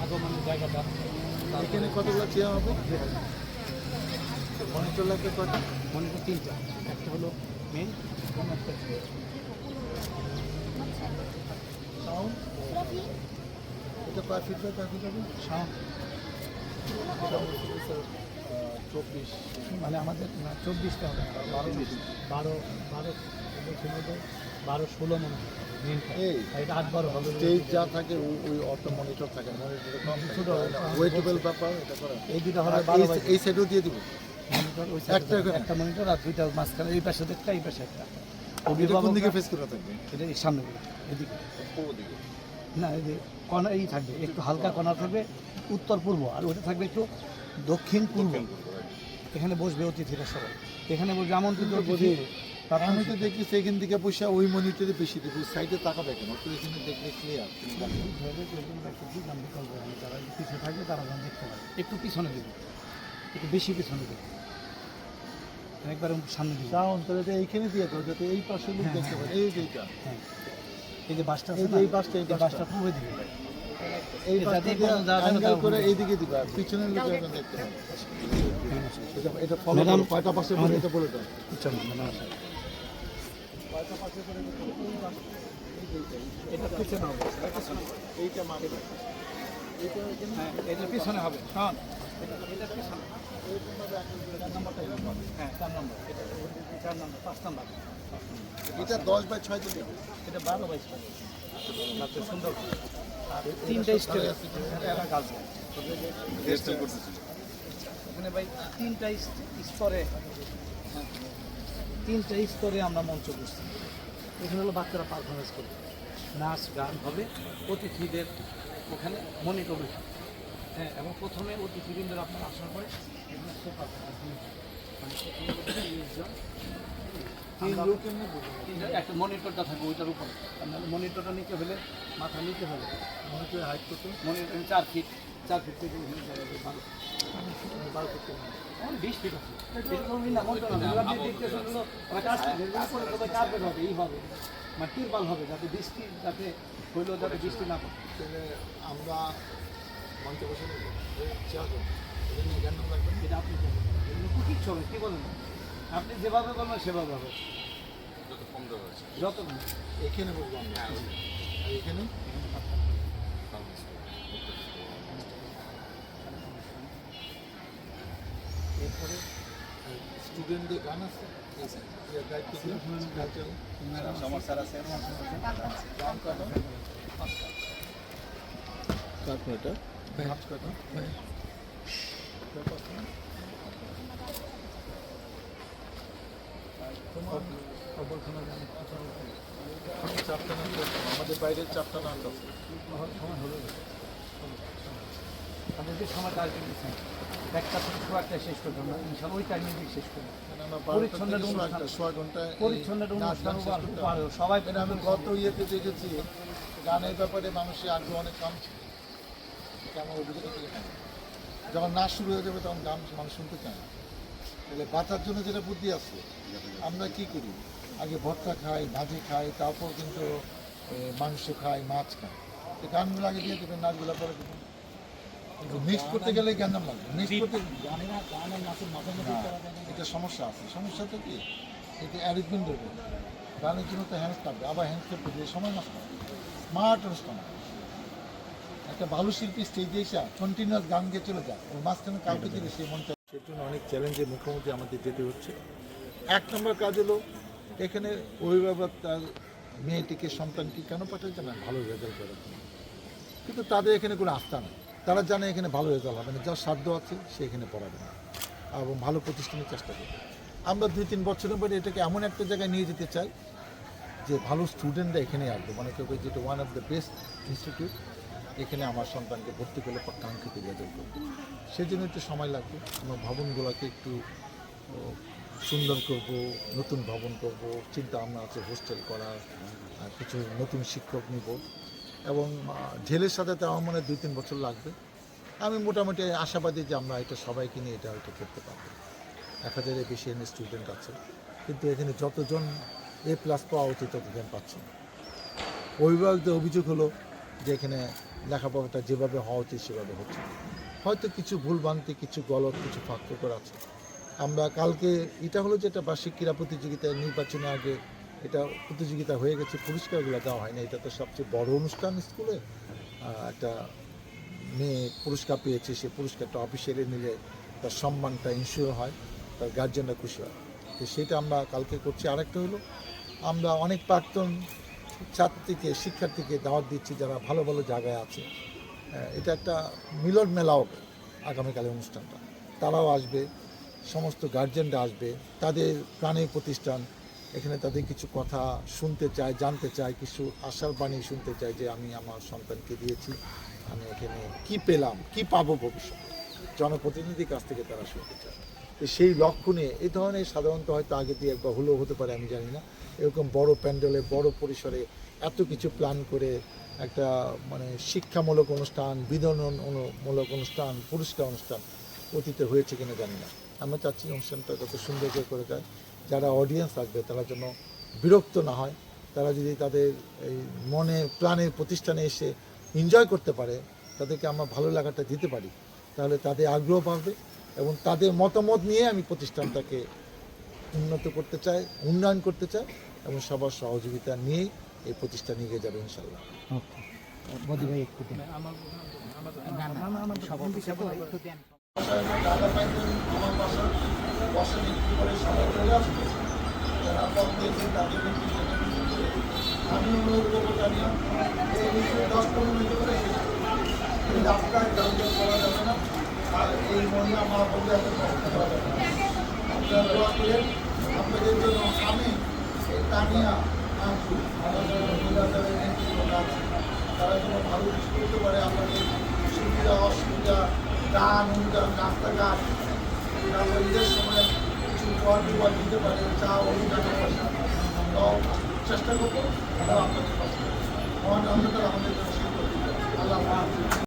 আগমনের জায়গাটা এখানে কতগুলো চেয়ার হবে? মনিটর লাগবে কত? মনিটর 3টা, একটা হলো মেন এবং একটা সাউন্ড এটা কয় ফিট বাই কয় ফিট হবে? সাউন্ড এটা হচ্ছে স্যার 24 মানে আমাদের না 24টা হবে না, 12 16 মনে হয় মেনটা, এই এটা 8-12 হবে। স্টেজ যা থাকে ওই অটো মনিটর থাকে মনিটর কম ছোট ওয়েটেবল ব্যাপার এটা করা এই দুটো হবে আর 12 এই সাইডেও দিয়ে দিব মনিটর, ওই একটা করে? একটা মনিটর আর দুইটা মাঝখানে, এই পাশে একটা এই পাশে একটা। এটা কোন দিকে ফেস করে থাকবে? এটা এই সামনে এদিকে দিকে না, এই যে কর্নার এই থাকবে, একটু হালকা কর্নার থাকবে উত্তর পূর্ব, আর ওটা থাকবে একটু দক্ষিণ পূর্ব। এখানে বসবে অতিথিরা সবাই, এখানে বসবে আমন্ত্রিত অতিথি। আমি তো দেখি সেখান থেকে পয়সা ওই মনিটরে বেশি দেবো, সাইডে তাকাবে কেন? তো এখানে দেখলে ক্লিয়ার। যারা পিছনে থাকবে তারা যেন দেখতে পারে, একটু পিছনে দেবে, একটু বেশি পিছনে দেবে, একবার সামনে দিবে। সাউন্ড তাহলে এটা এইখানে দিয়ে দাও যাতে এই পাশে লোক দেখতে পারে। এই যে এটা হ্যাঁ, এই যে বাসটা এই আছে যে না, এই বাসটা এই বাসটা পূর্বে দিবে, এই এটা বাসটা দিয়ে দিয়ে যা যেন অ্যাঙ্গেল তার করে এইদিকে দিবা, পিছনের লোক যেন দেখতে পারে। এটা ফলো ম্যাডাম, করো, কয়টা পাশে বলে এটা বলে দাও। চলো মানে কয়টা পাশে করে এটা পিছনে হবে, এইটা মানে হ্যাঁ এটা পিছনে হবে, শোন এটা পিছনে, 4 নম্বরটা, হ্যাঁ 4 নম্বর, এটা 4 নম্বর, 5 নম্বর, এটা 10 বাই 6 দিলে এটা 12/5 আচ্ছা সুন্দর। আর 3টা স্টেজ আছে, এটা কাজ এখানে ভাই 3টা স্তরে, হ্যাঁ 3টা স্তরে আমরা মঞ্চ করছি। এখানে হলো বাচ্চারা পারফরমেন্স করবে, নাচ গান হবে, অতিথিদের ওখানে মনিটর রয়েছে, হ্যাঁ। এবং প্রথমে অতিথিবৃন্দের আপনার আসার পরে এখানে সোফা থাকবে, মানে প্রথমে 30 জন, একটা মনিটরটা থাকবে ওইটার উপরে, আপনার মনিটরটা নিচে হলে মাথা নিচে হবে, মনিটরের হাইট কত? মনিটর 4 ফিট, 4 ফিট থেকে 12 ফিট, 20 ফিট আছে। এটা কোনো না মনিটর না, আপনি দেখতেছেন হলো কার্পেট হবে, এই হবে মানে তিরপাল হবে, যাতে বৃষ্টি যাতে হইলেও যাতে বৃষ্টি না পড়ে। তাহলে আমরা মঞ্চে বসে নেব চেয়ার করবো, এটা নিয়ে জ্ঞান লাগবে। এটা আপনি করবেন, এগুলো কুকিং হবে, কী বলেন, আপনি যেভাবে বলবেন সেভাবে হবে, যত এখানে বসবো আমরা, আর এখানে এরপরে স্টুডেন্টদের গান আছে, দায়িত্ব সমস্যা আছে গান কত এটা চারটা নাম আমাদের বাইরের চারটা নাম আছে। আপনি যে সময় কাজ দিচ্ছেন একটা থেকে শো একটা শেষ করবেন না, ইনশাল্লাহ ওই টাইমে শেষ করবেন। পরিচ্ছন্নের অনুষ্ঠান, পরিচ্ছন্নের অনুষ্ঠান সবাই। আমি গত ইয়েতে দেখেছি গানের ব্যাপারে মানুষের আগ্রহ অনেক কম ছিল, আমার অভিজ্ঞতা থেকে যখন নাচ শুরু হয়ে যাবে তখন গান মানুষ শুনতে চায় না। তাহলে বাঁচার জন্য যেটা বুদ্ধি আছে, আমরা কি করি, আগে ভর্তা খাই, ভাজি খাই, তারপর কিন্তু মাংস খাই, মাছ খাই, তো গানগুলো আগে দিয়ে দেবেন, নাচগুলো পরে দেবেন। কিন্তু মিক্স করতে গেলে জ্ঞান লাগবে, মিক্স করতে এটা সমস্যা আছে। সমস্যাটা কি, এটা অ্যারেঞ্জমেন্ট দেবে, গানের জন্য তো হ্যান্ডস লাগবে, আবার হ্যান্ডস করতে দিয়ে সময় নষ্ট হয়। স্মার্ট অনুষ্ঠান, একটা ভালো শিল্পী স্টেজে এসে কন্টিনিউয়াস গান গিয়ে চলে যায়, ওর মাঝখানে কাউকে দিলে সেই মনটা, সেই জন্য অনেক চ্যালেঞ্জের মুখোমুখি আমাদের যেতে হচ্ছে। 1 নম্বর কাজ হলো এখানে অভিভাবক তার মেয়েটিকে সন্তানকে কেন পাঠাচ্ছে না, ভালো রেজাল্ট করার জন্য। কিন্তু তাদের এখানে কোনো আস্থা নেই, তারা জানে এখানে ভালো রেজাল্ট হবে না, যার সাধ্য আছে সে এখানে পড়াবে না এবং ভালো প্রতিষ্ঠানের চেষ্টা করবে। আমরা 2-3 বছরের পরে এটাকে এমন একটা জায়গায় নিয়ে যেতে চাই যে ভালো স্টুডেন্টরা এখানে আসবে, মানে কেউ যেটা one of the best institute, এখানে আমার সন্তানকে ভর্তি করলে কাঙ্ক্ষিত রেজাল্ট করবে। সেই জন্য একটু সময় লাগবে, আমার ভবনগুলোকে একটু সুন্দর করব, নতুন ভবন করব, চিন্তা ভাবনা আছে হোস্টেল করার, কিছু নতুন শিক্ষক নিব এবং ঝেলের সাথে তো আমার মনে হয় 2-3 বছর লাগবে। আমি মোটামুটি আশাবাদী যে আমরা এটা সবাইকে নিয়ে এটা হয়তো করতে পারবো। 1000-এর বেশি এনে স্টুডেন্ট আছে, কিন্তু এখানে যতজন A+ পাওয়া উচিত ততজন পাচ্ছে না। অভিভাবকদের অভিযোগ হলো যে এখানে লেখাপড়াটা যেভাবে হওয়া উচিত সেভাবে হচ্ছে না। হয়তো কিছু ভুলভ্রান্তি, কিছু গলত, কিছু ফাঁকফোকর আছে। আমরা কালকে এটা হলো যে একটা বার্ষিক ক্রীড়া প্রতিযোগিতায় নির্বাচনের আগে এটা প্রতিযোগিতা হয়ে গেছে, পুরস্কারগুলো দেওয়া হয় না। এটা তো সবচেয়ে বড় অনুষ্ঠান স্কুলে। একটা মেয়ে পুরস্কার পেয়েছে, সেই পুরস্কারটা অফিসিয়ালি নিলে তার সম্মানটা ইনশিওর হয়, তার গার্জেনরা খুশি হয়। তো সেটা আমরা কালকে করছি। আরেকটা হলো আমরা অনেক প্রাক্তন ছাত্রীকে, শিক্ষার্থীকে দাওয়াত দিচ্ছি যারা ভালো ভালো জায়গায় আছে। এটা একটা মিলন মেলাও আগামীকালের অনুষ্ঠানটা, তারাও আসবে, সমস্ত গার্জেনরা আসবে, তাদের প্রাণের প্রতিষ্ঠান, এখানে তাদের কিছু কথা শুনতে চায়, জানতে চায়, কিছু আশার বাণী শুনতে চায় যে আমি আমার সন্তানকে দিয়েছি, আমি এখানে কি পেলাম, কি পাবো ভবিষ্যতে, জনপ্রতিনিধির কাছ থেকে তারা শুনতে চায়। তো সেই লক্ষ্য নিয়ে এই ধরনের সাধারণত হয়তো আগে দিয়ে একবার হলেও হতে পারে, আমি জানি না, এরকম বড় প্যান্ডেলে বড় পরিসরে এত কিছু প্ল্যান করে একটা মানে শিক্ষামূলক অনুষ্ঠান, বিনোদনমূলক অনুষ্ঠান, পুরস্কার অনুষ্ঠান অতীতে হয়েছে কিনা জানি না। আমরা চাচ্ছি অনুষ্ঠানটা যত সুন্দর করে যায়, যারা অডিয়েন্স আসবে তারা যেন বিরক্ত না হয়, তারা যদি তাদের এই মনে প্রাণের প্রতিষ্ঠানে এসে এনজয় করতে পারে, তাদেরকে আমরা ভালো লাগাটা দিতে পারি, তাহলে তাদের আগ্রহ বাড়বে এবং তাদের মতামত নিয়ে আমি প্রতিষ্ঠানটাকে উন্নত করতে চাই, উন্নয়ন করতে চাই এবং সবার সহযোগিতা নিয়েই এই প্রতিষ্ঠান এগিয়ে যাবে ইনশাল্লাহ। ওকে বদি ভাই একটু দেন। টাকা পাইতেন আমার বাসা বসে বিক্রি করে সবাই চলে আসবে, যারা পথ দিয়েছে তাদের আমি অনুরোধ এই বিষয়ে 10-15 মিনিট করে এই রাস্তায় যানজট করা যাবে না, আর এই মহিলা মা বলতে এত কষ্ট করা যাবে না। আপনারা দোয়া করেন আপনাদের জন্য। আমি এই তানিয়া আনছু আমাদের মহিলাদের নেতৃত্ব আছে, তারা যেন ভালো কিছু করতে পারে, আপনাদের সুবিধা অসুবিধা, গান অনুদান, রাস্তাঘাট, তারপর ঈদের সময় কিছু পর দিতে পারে, চা অনুদানের পয়সা আমরাও চেষ্টা করবো, আমরা আপনাদের পাশে মহান আল্লাহ আমাদের জন্য সেই করতে আল্লাহ।